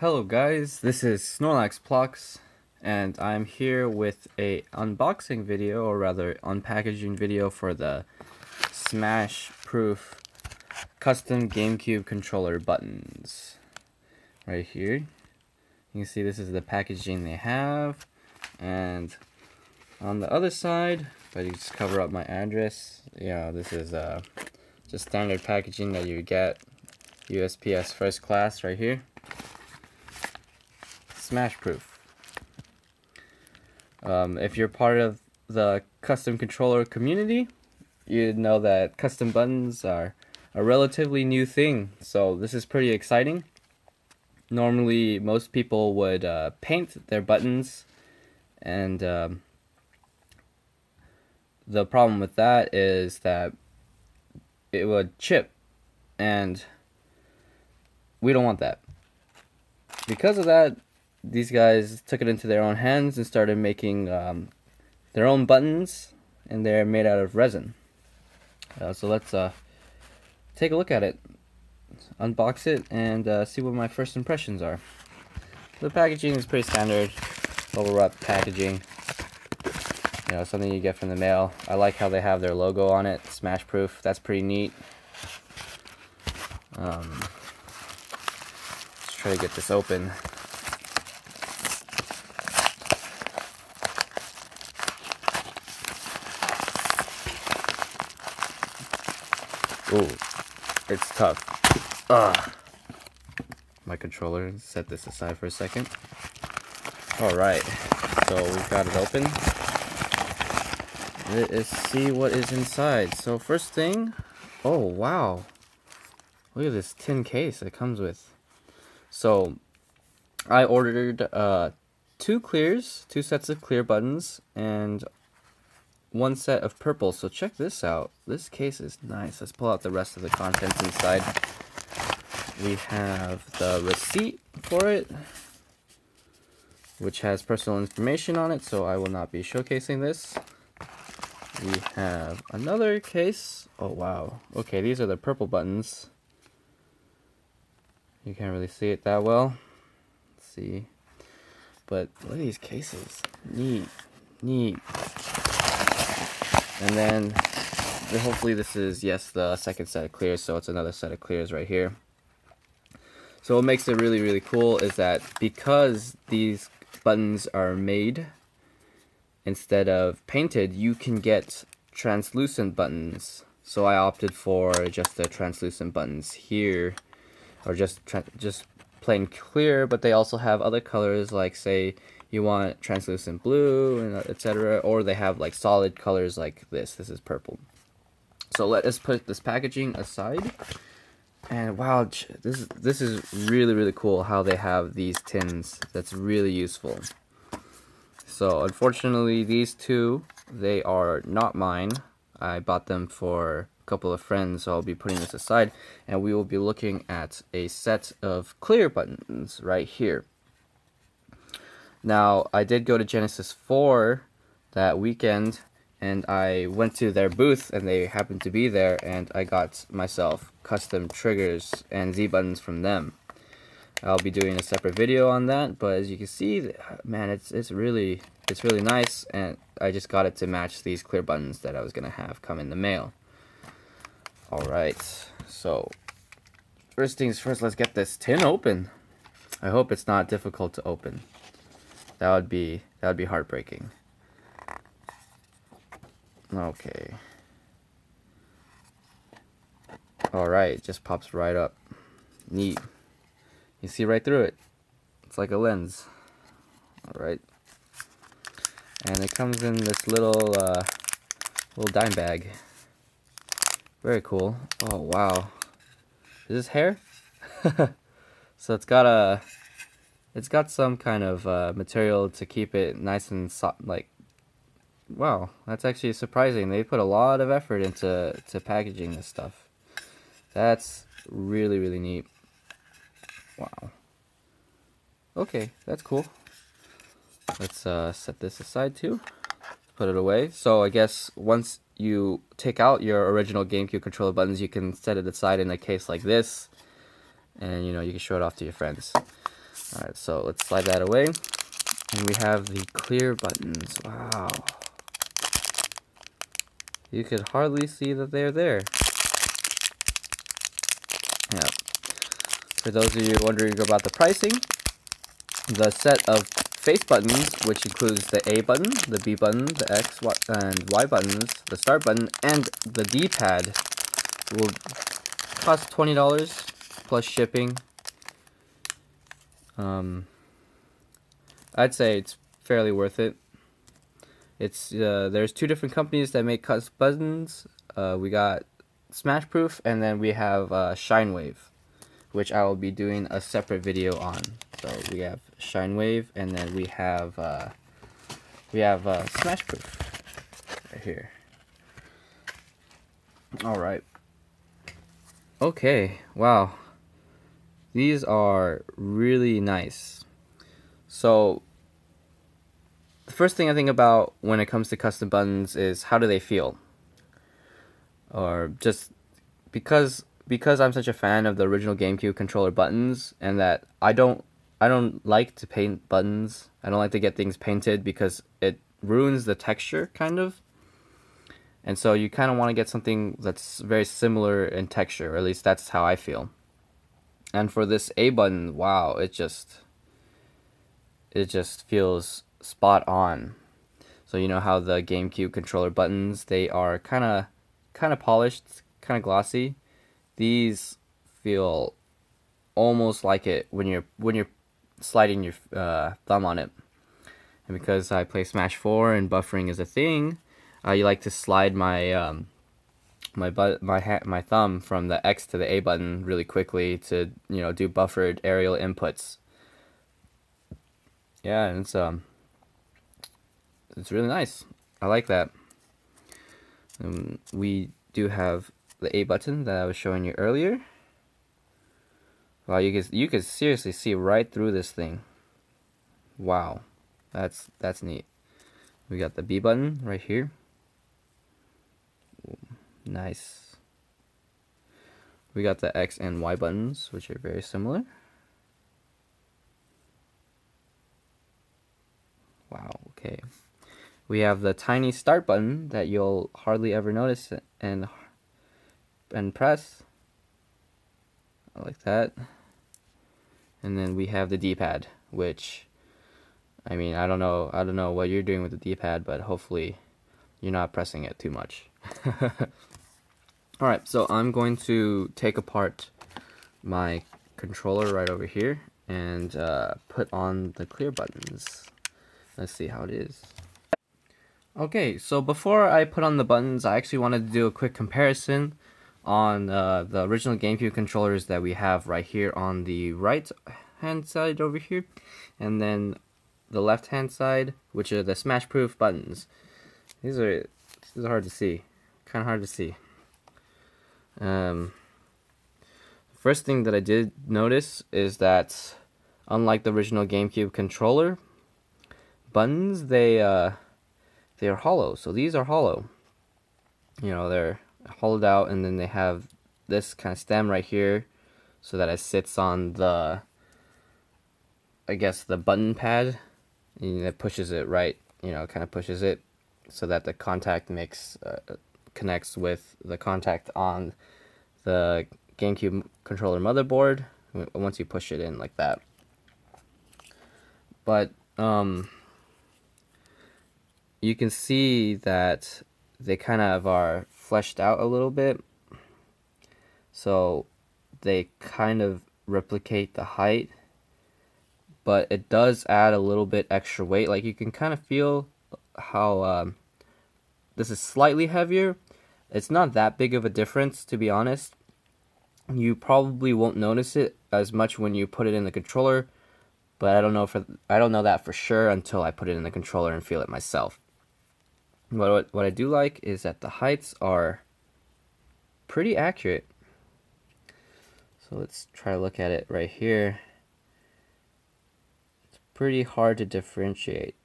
Hello guys, this is Snorlax Plox, and I'm here with a unboxing video, or rather unpackaging video for the Smash Proof custom GameCube controller buttons. Right here, you can see this is the packaging they have, and on the other side, if I just cover up my address, yeah, this is just standard packaging that you get, USPS first class right here. Smash Proof. If you're part of the custom controller community, you know that custom buttons are a relatively new thing, so this is pretty exciting. Normally, most people would paint their buttons, and the problem with that is that it would chip, and we don't want that. Because of that, these guys took it into their own hands and started making their own buttons, and they're made out of resin. So let's take a look at it, unbox it, and see what my first impressions are. The packaging is pretty standard, bubble wrap packaging. You know, something you get from the mail. I like how they have their logo on it, Smash Proof. That's pretty neat. Let's try to get this open. Ooh, it's tough. My controller, set this aside for a second. Alright, so we've got it open. Let's see what is inside. So first thing, oh wow. Look at this tin case it comes with. So I ordered two sets of clear buttons, and one set of purple. So check this out. This case is nice. Let's pull out the rest of the contents inside. We have the receipt for it, which has personal information on it, so I will not be showcasing this. We have another case. Oh wow. Okay, these are the purple buttons. You can't really see it that well. Let's see. But look at these cases. Neat. And then, hopefully this is, yes, the second set of clears, so it's another set of clears right here. So what makes it really, really cool is that because these buttons are made instead of painted, you can get translucent buttons. So I opted for just the translucent buttons here, or just plain clear, but they also have other colors, like say you want translucent blue and etc., or they have like solid colors like this. This is purple. So let us put this packaging aside, and wow, this is really cool how they have these tins. That's really useful. So unfortunately these two, they are not mine. I bought them for a couple of friends, so I'll be putting this aside, and we will be looking at a set of clear buttons right here. Now, I did go to Genesis 4 that weekend, and I went to their booth, and they happened to be there, and I got myself custom triggers and Z buttons from them. I'll be doing a separate video on that, but as you can see, man, it's really nice, and I just got it to match these clear buttons that I was gonna have come in the mail. Alright, so first things first, let's get this tin open. I hope it's not difficult to open. That would be heartbreaking. Okay. Alright, just pops right up. Neat. You see right through it. It's like a lens. Alright. And it comes in this little dime bag. Very cool. Oh wow. Is this hair? So it's got some kind of material to keep it nice and soft. Like, wow, that's actually surprising. They put a lot of effort into packaging this stuff. That's really neat. Wow. Okay, that's cool. Let's set this aside too. Put it away. So I guess once you take out your original GameCube controller buttons, you can set it aside in a case like this, and you know, you can show it off to your friends. Alright, so let's slide that away. And we have the clear buttons. Wow. You could hardly see that they're there. Yeah. For those of you wondering about the pricing, the set of face buttons, which includes the A button, the B button, the X and Y buttons, the start button, and the D-pad will cost $20 plus shipping. I'd say it's fairly worth it. It's there's two different companies that make custom buttons. We got Smashproof, and then we have Shinewave, which I will be doing a separate video on. So we have Shinewave, and then we have Smashproof right here. All right. Okay. Wow. These are really nice. So the first thing I think about when it comes to custom buttons is how do they feel? Or just because I'm such a fan of the original GameCube controller buttons, and that I don't like to paint buttons. I don't like to get things painted because it ruins the texture kind of. And so you kind of want to get something that's very similar in texture, or at least that's how I feel. And for this A button, wow, it just feels spot on. So you know how the GameCube controller buttons, they are kind of polished, kind of glossy. These feel almost like it when you're sliding your thumb on it. And because I play Smash 4 and buffering is a thing, you like to slide my my thumb from the X to the A button really quickly to, you know, do buffered aerial inputs. Yeah, and it's really nice. I like that. We do have the A button that I was showing you earlier. Wow, you could seriously see right through this thing. Wow, that's neat. We got the B button right here. Nice. We got the X and Y buttons, which are very similar. Wow, okay. We have the tiny start button that you'll hardly ever notice and press. I like that. And then we have the D-pad, which, I mean, I don't know what you're doing with the D-pad, but hopefully you're not pressing it too much. Alright, so I'm going to take apart my controller right over here and put on the clear buttons. Let's see how it is. Okay, so before I put on the buttons, I actually wanted to do a quick comparison on the original GameCube controllers that we have right here on the right hand side over here, and then the left hand side, which are the Smashproof buttons. These are hard to see, kind of hard to see. First thing that I did notice is that unlike the original GameCube controller buttons, they are hollow. So these are hollow. You know, they're hollowed out, and then they have this kind of stem right here, so that it sits on the, I guess, the button pad, and it pushes it right. You know, kind of pushes it so that the contact connects with the contact on the GameCube controller motherboard once you push it in like that. But you can see that they kind of are fleshed out a little bit, so they kind of replicate the height, but it does add a little bit extra weight. Like, you can kind of feel how this is slightly heavier. It's not that big of a difference, to be honest. You probably won't notice it as much when you put it in the controller, but I don't know that for sure until I put it in the controller and feel it myself. What I do like is that the heights are pretty accurate. So let's try to look at it right here. It's pretty hard to differentiate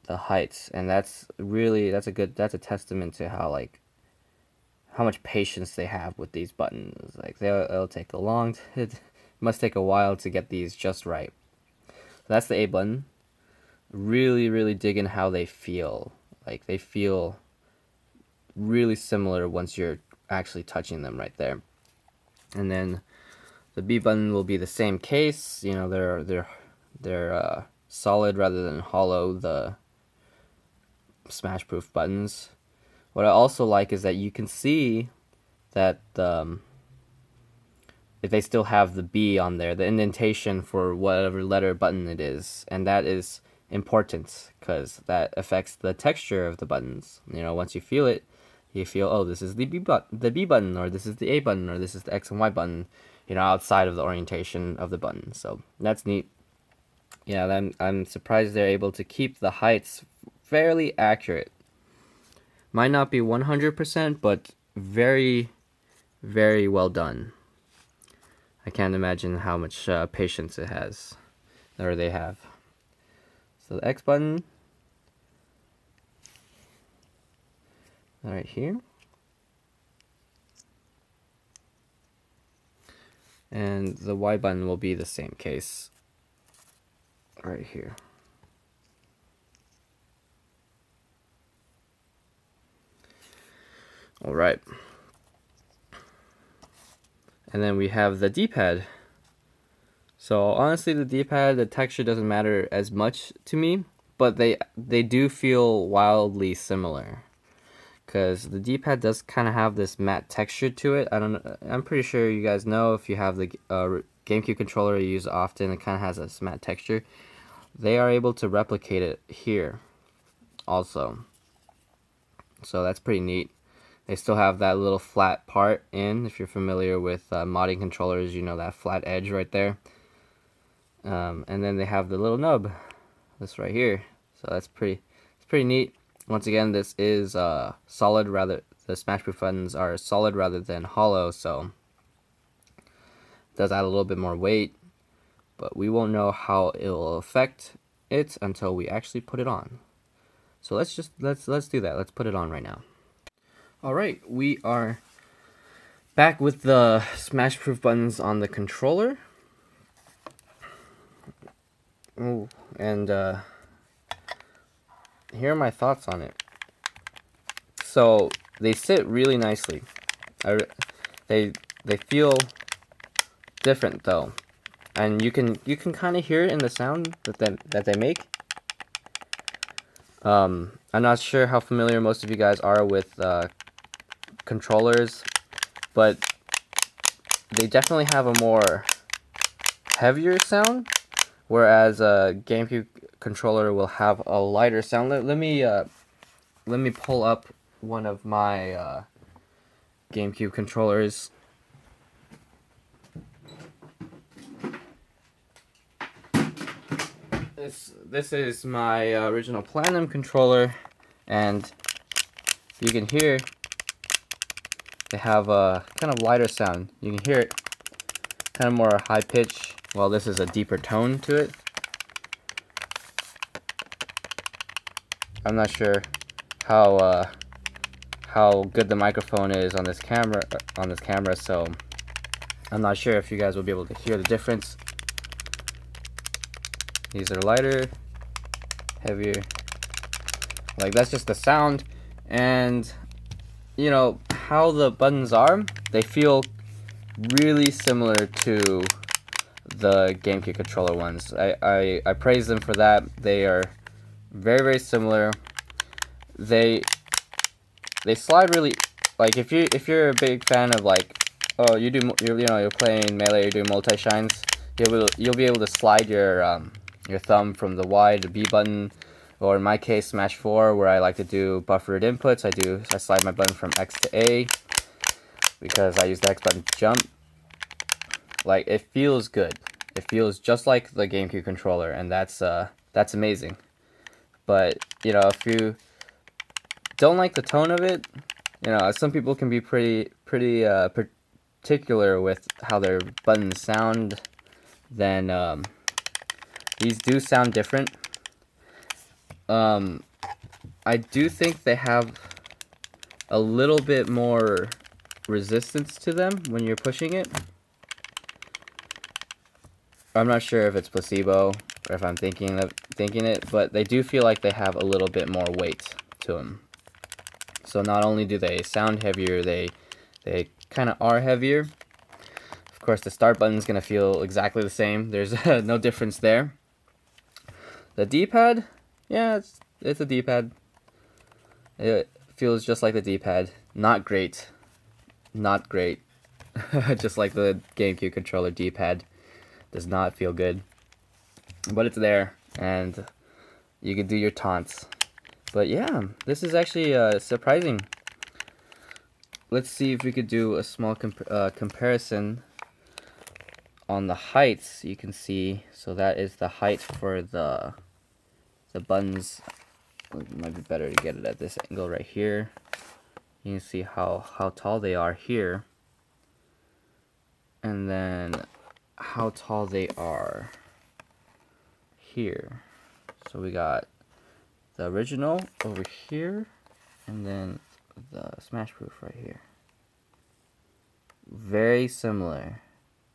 the heights, and that's a testament to how much patience they have with these buttons. Like, it'll take it must take a while to get these just right. that's the A button. Really, really digging how they feel. Like, they feel really similar once you're actually touching them right there. And then the B button will be the same case. You know, they're solid rather than hollow, the smash proof buttons. What I also like is that you can see that if they still have the B on there, the indentation for whatever letter button it is, and that is important because that affects the texture of the buttons. You know, once you feel it, you feel, oh, this is the B button, or this is the A button, or this is the X and Y button, you know, outside of the orientation of the button. So that's neat. Yeah, I'm surprised they're able to keep the heights fairly accurate. Might not be 100%, but very, very well done. I can't imagine how much patience it has, or they have. So the X button, right here. And the Y button will be the same case, right here. All right. And then we have the D-pad. So honestly, the D-pad, the texture doesn't matter as much to me, but they do feel wildly similar. Because the D-pad does kind of have this matte texture to it. I'm pretty sure you guys know, if you have the GameCube controller you use often, it kind of has this matte texture. They are able to replicate it here also. So that's pretty neat. They still have that little flat part in. If you're familiar with modding controllers, you know that flat edge right there. And then they have the little nub, this right here. So it's pretty neat. Once again, this is solid rather. The smash proof buttons are solid rather than hollow, so it does add a little bit more weight. But we won't know how it will affect it until we actually put it on. So let's do that. Let's put it on right now. Alright, we are back with the smash proof buttons on the controller. Ooh, and here are my thoughts on it. So they sit really nicely. They feel different though, and you can kind of hear it in the sound that they make. I'm not sure how familiar most of you guys are with controllers, but they definitely have a more heavier sound, whereas a GameCube controller will have a lighter sound. Let me pull up one of my GameCube controllers. This is my original Platinum controller, and you can hear they have a kind of lighter sound. You can hear it kind of more high pitch, while this is a deeper tone to it. I'm not sure how good the microphone is on this camera, so I'm not sure if you guys will be able to hear the difference. These are lighter, heavier. Like, that's just the sound. And you know how the buttons are, they feel really similar to the GameCube controller ones. I praise them for that. They are very, very similar. They slide really, like, if you're a big fan of, like, oh, you're playing Melee, you're doing multi-shines, you'll be able to slide your thumb from the Y to B button, or in my case, Smash 4, where I like to do buffered inputs. I slide my button from X to A because I use the X button to jump. Like, it feels good. It feels just like the GameCube controller, and that's amazing. But you know, if you don't like the tone of it, you know, some people can be pretty particular with how their buttons sound. Then these do sound different. I do think they have a little bit more resistance to them when you're pushing it. I'm not sure if it's placebo, or if I'm thinking it, but they do feel like they have a little bit more weight to them. So not only do they sound heavier, they kind of are heavier. Of course, the start button is going to feel exactly the same. There's no difference there. The D-pad, yeah, it's a D-pad. It feels just like the D-pad. Not great. Not great. Just like the GameCube controller D-pad. Does not feel good. But it's there, and you can do your taunts. But yeah, this is actually surprising. Let's see if we could do a small comparison on the heights. You can see, so that is the height for the buttons. It might be better to get it at this angle right here. You can see how tall they are here, and then how tall they are here. So we got the original over here, and then the Smashproof right here. Very similar.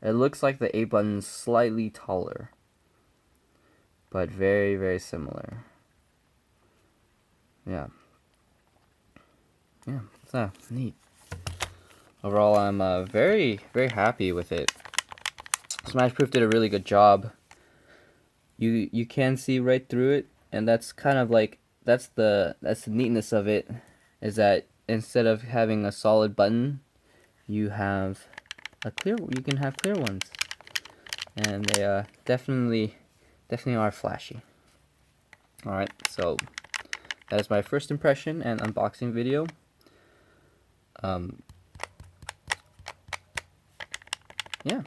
It looks like the A button's slightly taller, but very, very similar. Yeah. Yeah, so neat. Overall, I'm very, very happy with it. Smashproof did a really good job. You can see right through it, and that's kind of like that's the neatness of it, is that instead of having a solid button, you have you can have clear ones, and they definitely are flashy. All right, so that is my first impression and unboxing video. Yeah,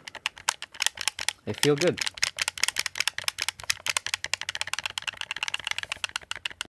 they feel good.